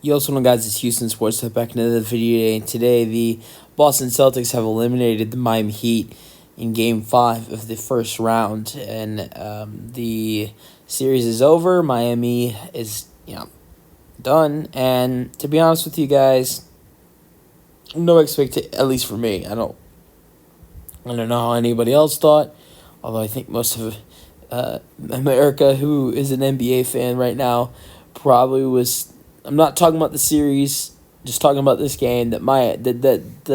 Yo, what's going on, guys? It's Houston Sports. Back into the video today. The Boston Celtics have eliminated the Miami Heat in Game 5 of the first round, and the series is over. Miami is, done. And to be honest with you guys, no expectation. At least for me, I don't know how anybody else thought. Although I think most of America, who is an NBA fan right now, probably was. I'm not talking about the series, just talking about this game, that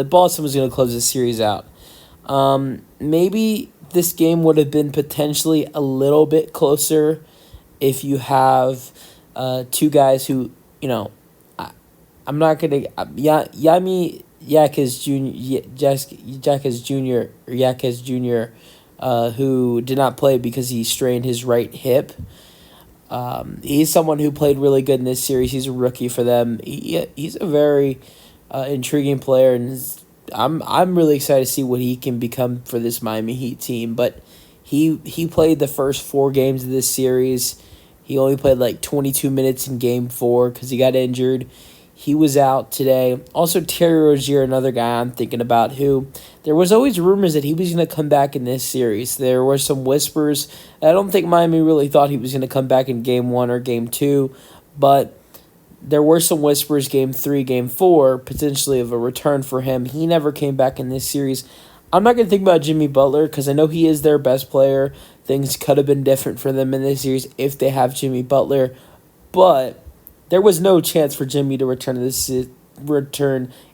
Boston was going to close the series out. Maybe this game would have been potentially a little bit closer if you have two guys who, I'm not going to... Yami Yakez Jr., who did not play because he strained his right hip. He's someone who played really good in this series. He's a rookie for them. He's a very intriguing player, and I'm really excited to see what he can become for this Miami Heat team. But he played the first 4 games of this series. He only played like 22 minutes in Game 4 because he got injured. He was out today. Also, Terry Rozier, another guy I'm thinking about, who there was always rumors that he was going to come back in this series. There were some whispers. I don't think Miami really thought he was going to come back in Game 1 or Game 2, but there were some whispers Game 3, Game 4, potentially of a return for him. He never came back in this series. I'm not going to think about Jimmy Butler because I know he is their best player. Things could have been different for them in this series if they have Jimmy Butler, but there was no chance for Jimmy to return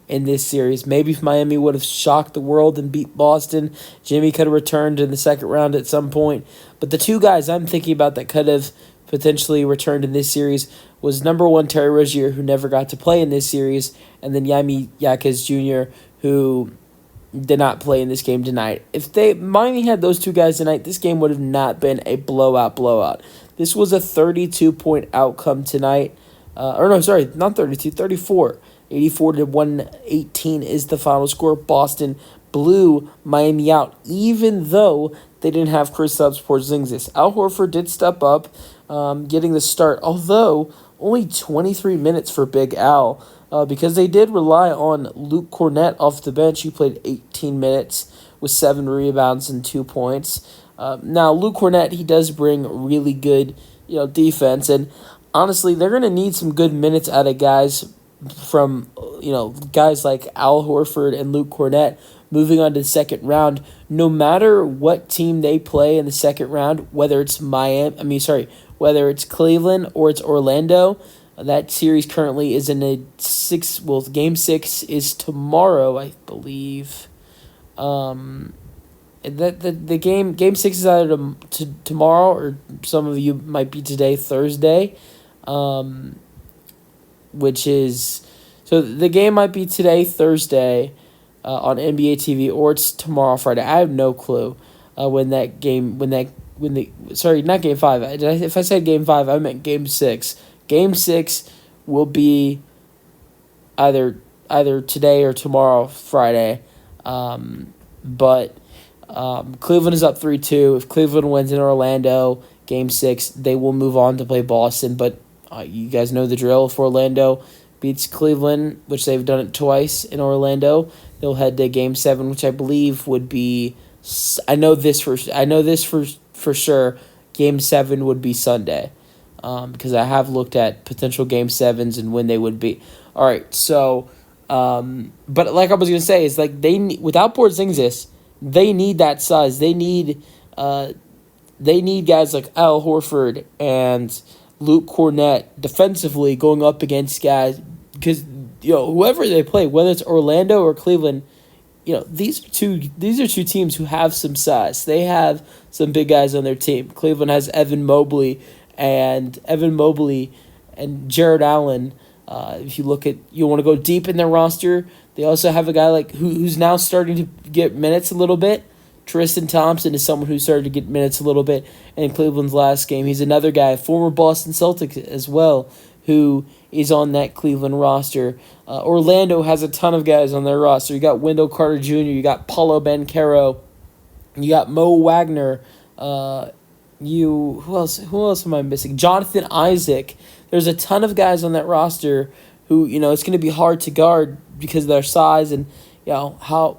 in this series. Maybe if Miami would have shocked the world and beat Boston, Jimmy could have returned in the second round at some point. But the two guys I'm thinking about that could have potentially returned in this series was number 1, Terry Rozier, who never got to play in this series, and then Yami Yakez Jr., who did not play in this game tonight. If Miami had those two guys tonight, this game would have not been a blowout. This was a 32-point outcome tonight. Not 32, 34. 84-118 is the final score. Boston blew Miami out, even though they didn't have Kristaps Porzingis. Al Horford did step up, getting the start, although only 23 minutes for Big Al, because they did rely on Luke Kornet off the bench. He played 18 minutes with 7 rebounds and 2 points. Now, Luke Kornet, he does bring really good, defense, and honestly, they're going to need some good minutes out of guys from, guys like Al Horford and Luke Kornet moving on to the second round. No matter what team they play in the second round, whether it's whether it's Cleveland or it's Orlando, that series currently is in a Game 6 is tomorrow, I believe. The Game 6 is either tomorrow, or some of you might be today, Thursday. Which is, so the game might be today, Thursday, on NBA TV, or it's tomorrow, Friday. I have no clue not Game 5. If I said Game 5, I meant Game 6. Game 6 will be either today or tomorrow, Friday. But Cleveland is up 3-2. If Cleveland wins in Orlando, Game 6, they will move on to play Boston. But you guys know the drill. If Orlando beats Cleveland, which they've done it twice in Orlando, they'll head to Game 7, which I believe would be. I know this for sure. Game 7 would be Sunday, because I have looked at potential Game 7s and when they would be. All right, so, but like I was gonna say, it's like without Porzingis, they need that size. They need guys like Al Horford and Luke Kornet defensively going up against guys, because whoever they play, whether it's Orlando or Cleveland, these are two teams who have some size. They have some big guys on their team. Cleveland has Evan Mobley and Jared Allen. If you want to go deep in their roster, they also have a guy like who's now starting to get minutes a little bit. Tristan Thompson is someone who started to get minutes a little bit in Cleveland's last game. He's another guy, former Boston Celtics as well, who is on that Cleveland roster. Orlando has a ton of guys on their roster. You got Wendell Carter Jr., you got Paulo Banchero, you got Mo Wagner, who else am I missing? Jonathan Isaac. There's a ton of guys on that roster who it's going to be hard to guard because of their size and how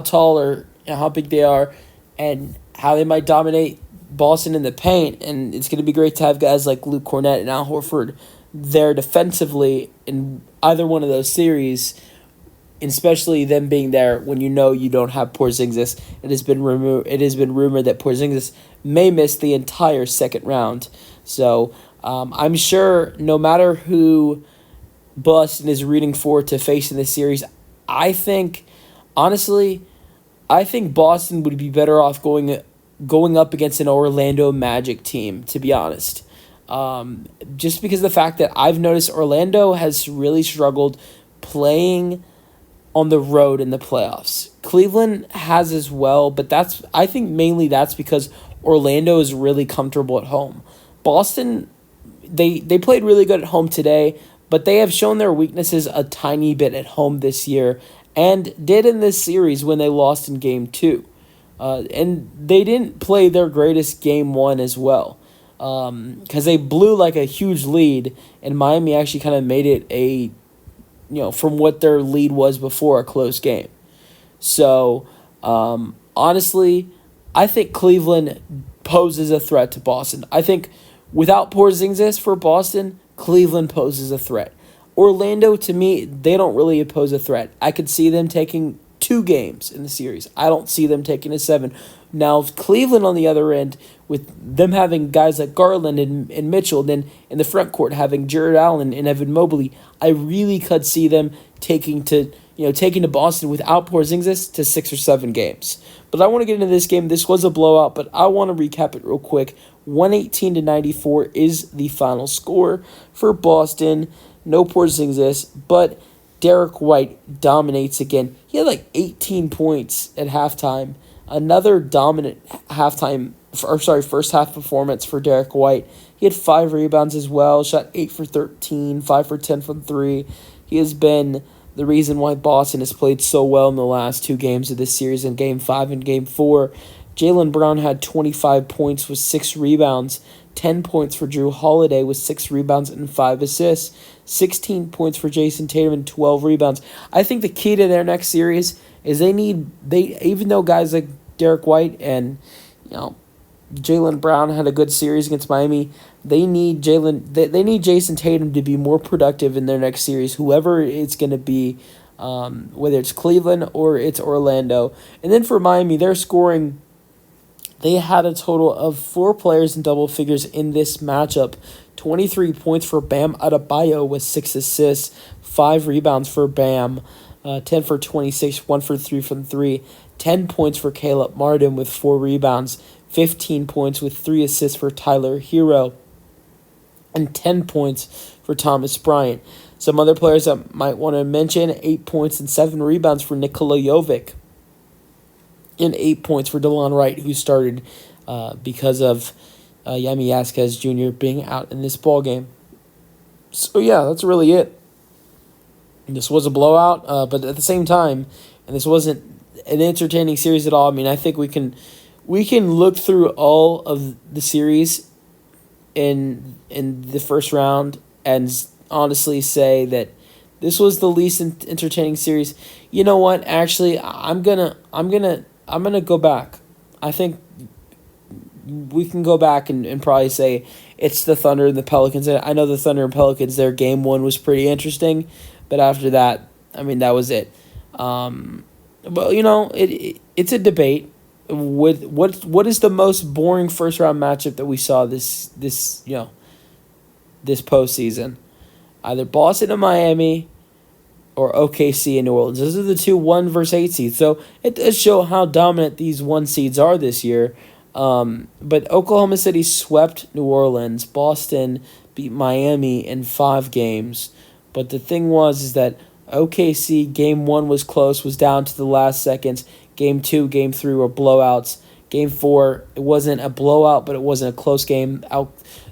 tall or how big they are, and how they might dominate Boston in the paint. And it's going to be great to have guys like Luke Cornett and Al Horford there defensively in either one of those series, especially them being there when you don't have Porzingis. It has been rumored that Porzingis may miss the entire second round. So I'm sure no matter who Boston is rooting for to face in this series, I think Boston would be better off going up against an Orlando Magic team, to be honest. Just because of the fact that I've noticed Orlando has really struggled playing on the road in the playoffs. Cleveland has as well, but I think mainly that's because Orlando is really comfortable at home. Boston, they played really good at home today, but they have shown their weaknesses a tiny bit at home this year, and did in this series when they lost in Game 2. And they didn't play their greatest Game 1 as well, because they blew like a huge lead, and Miami actually kind of made it from what their lead was before, a close game. So, honestly, I think Cleveland poses a threat to Boston. I think without Porzingis for Boston, Cleveland poses a threat. Orlando, to me, they don't really pose a threat. I could see them taking 2 games in the series. I don't see them taking a 7. Now, Cleveland, on the other end, with them having guys like Garland and Mitchell, then in the front court having Jared Allen and Evan Mobley, I really could see them taking to Boston without Porzingis to 6 or 7 games. But I want to get into this game. This was a blowout, but I want to recap it real quick. 118-94 is the final score for Boston. No Porzingis, but Derrick White dominates again. He had like 18 points at halftime. Another dominant first half performance for Derrick White. He had 5 rebounds as well, shot 8 for 13, 5 for 10 from 3. He has been the reason why Boston has played so well in the last 2 games of this series, in Game 5 and Game 4. Jaylen Brown had 25 points with 6 rebounds, 10 points for Drew Holiday with 6 rebounds and 5 assists, 16 points for Jason Tatum and 12 rebounds. I think the key to their next series is even though guys like Derrick White and Jaylen Brown had a good series against Miami, they need Jason Tatum to be more productive in their next series, whoever it's going to be, whether it's Cleveland or it's Orlando. And then for Miami, they're scoring. They had a total of 4 players in double figures in this matchup. 23 points for Bam Adebayo with 6 assists, 5 rebounds for Bam, 10 for 26, 1 for 3 from 3. 10 points for Caleb Martin with 4 rebounds, 15 points with 3 assists for Tyler Hero, and 10 points for Thomas Bryant. Some other players I might want to mention: 8 points and 7 rebounds for Nikola Jovic, and 8 points for DeLon Wright, who started because of Yami Vasquez Jr. being out in this ball game. So yeah, that's really it. This was a blowout, but at the same time, and this wasn't an entertaining series at all. I mean, I think we can look through all of the series in the first round and honestly say that this was the least entertaining series. You know what? Actually, I'm gonna go back. I think we can go back and probably say it's the Thunder and the Pelicans. I know the Thunder and Pelicans, their Game 1 was pretty interesting, but after that, I mean, that was it. Well, it's a debate. With what is the most boring first round matchup that we saw this postseason? Either Boston and Miami or OKC and New Orleans. Those are the 2 1 versus 8 seeds. So it does show how dominant these 1 seeds are this year. But Oklahoma City swept New Orleans. Boston beat Miami in 5 games. But the thing is that OKC Game 1 was close, was down to the last seconds. Game 2, Game 3 were blowouts. Game 4, it wasn't a blowout, but it wasn't a close game. It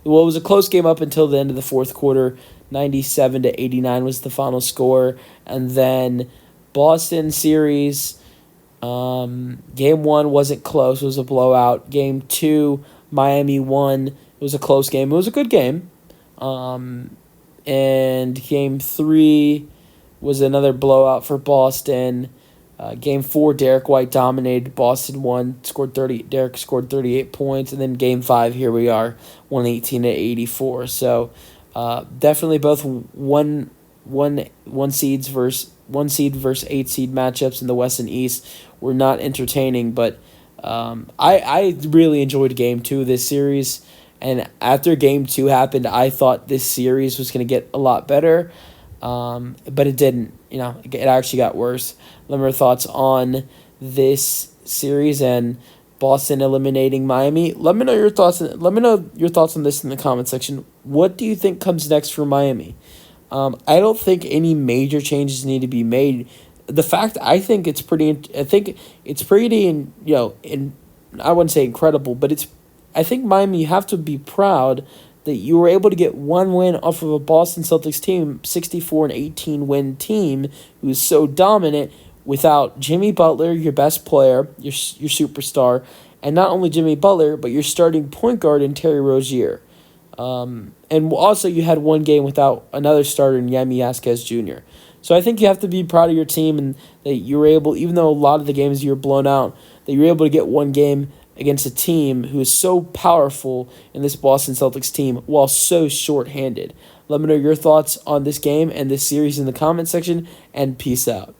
was a close game up until the end of the fourth quarter. 97-89 was the final score. And then Boston series, Game 1 wasn't close. It was a blowout. Game 2, Miami won. It was a close game. It was a good game. And Game 3 was another blowout for Boston. Game 4, Derrick White dominated. Boston won, scored 30. Derrick scored 38 points, and then Game 5, here we are, 118-84. So, definitely both one seed versus 8 seed matchups in the West and East were not entertaining, but I really enjoyed Game 2 of this series. And after Game 2 happened, I thought this series was going to get a lot better, but it didn't. It actually got worse. Let me know your thoughts on this series and Boston eliminating Miami. Let me know your thoughts. Let me know your thoughts on this in the comment section. What do you think comes next for Miami? I don't think any major changes need to be made. The fact I think it's pretty. I think it's pretty. I wouldn't say incredible, but I think Miami, you have to be proud that you were able to get one win off of a Boston Celtics team, 64-18 win team, who is so dominant without Jimmy Butler, your best player, your superstar, and not only Jimmy Butler, but your starting point guard in Terry Rozier. And also you had one game without another starter in Yemi Vasquez Jr. So I think you have to be proud of your team and that you were able, even though a lot of the games you were blown out, that you were able to get one game against a team who is so powerful in this Boston Celtics team while so short-handed. Let me know your thoughts on this game and this series in the comment section, and peace out.